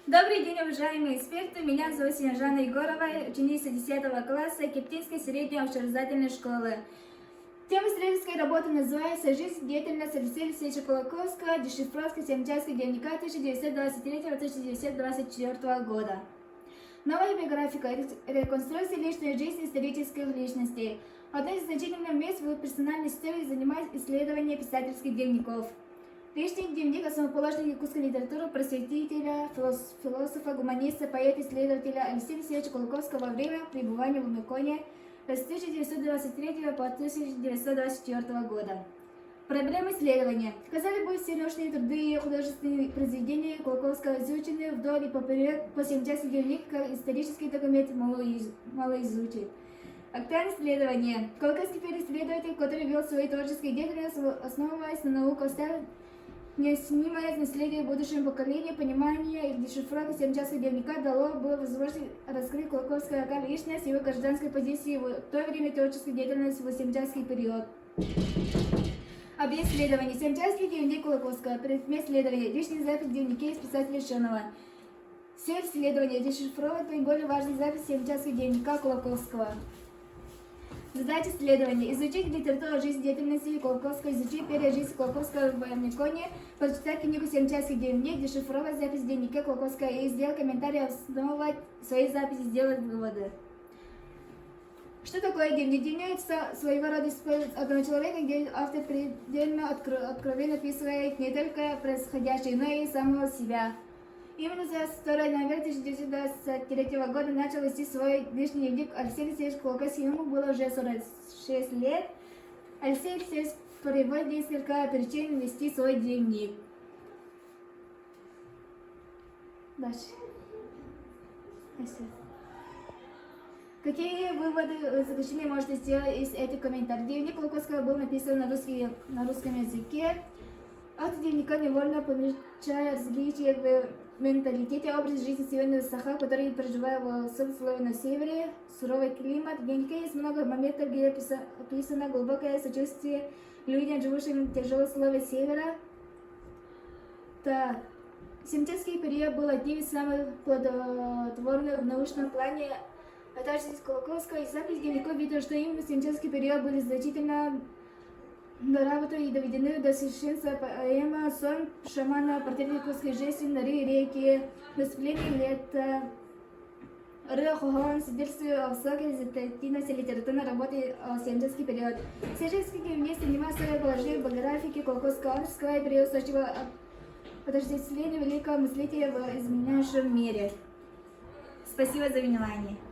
Добрый день, уважаемые эксперты. Меня зовут Снежана Егорова, ученица 10 класса Кептинской средней общеобразовательной школы. Тема исследовательской работы называется «Жизнь, деятельность Алексея Алексеевича Колоковского. Дешифровка семчасского дневника 1923-1924 года». Новая биографика – реконструкция личной жизни исторических личностей. Одно из значительных мест в персональной истории занимает исследование писательских дневников. Личный дневник – основоположник якутской литературы, просветителя, философа, гуманиста, поэта-исследователя Алексея Алексеевича Колоковского во время пребывания в Умиконе с 1923 по 1924 года. Проблемы исследования. Казалось бы, все научные труды и художественные произведения Колоковского изучены вдоль и поперек, по 70 дневник, как исторический документ мало изучен. Актуальное исследование. Колоковский первый исследователь, который вел свою творческую деятельность, основываясь на науку, оставил неоценимое наследие будущему поколению. Понимание и дешифровка семчасского дневника дало бы возможность раскрыть Колоковского как личность, его гражданской позиции в то время творческой деятельности в семчасский период. Объект исследования. Семчасский дневник Колоковского. Предмет исследования. Личный запись в дневнике из писателя Шонова. Цель исследования. Дешифровать наиболее важные записи семчасского дневника Колоковского. Задача исследования. Изучить литературу жизни деятельности Колоковского, изучить период жизни Колоковского в Умиконе, прочитать книгу «Семчасский дневник», дешифровать запись в дневнике Колоковского и сделать комментарии, основывать свои записи, сделать выводы. Что такое дневник? Дневник – это своего рода исповедь одного человека, где автор предельно откровенно описывает не только происходящее, но и самого себя. Именно за второй ноября 1923 года начал вести свой личный дневник Алексей Алексеевич Колоковский. Ему было уже 46 лет. Алексей Алексеевич приводит несколько причин вести свой дневник. Дальше. Какие выводы заключения можете сделать из этих комментариев? Дневник Колоковского был написан на русском языке. Автор дневника невольно помечает различия в менталитете, образ жизни северного Саха, который проживает в условиях на севере, суровый климат. В дневнике есть много моментов, где описано глубокое сочувствие людям, живущим в тяжелых условиях севера. Так. Семчасский период был одним из самых плодотворных в научном плане. А также из Колоковского и запись дневников видно, что именно в семчасский период были значительно доработаны и доведены до совершенства поэма «Сон шамана», портрет якутской жизни, норы и реки, наступление лета, Рыхохон свидетельствует о высокой результативности литературной работы в семчасский период. Семчасский дневник занимает свое положение в биографике Колоковского авторского периода устойчивого отождествления великого мыслителя в изменяющем мире. Спасибо за внимание.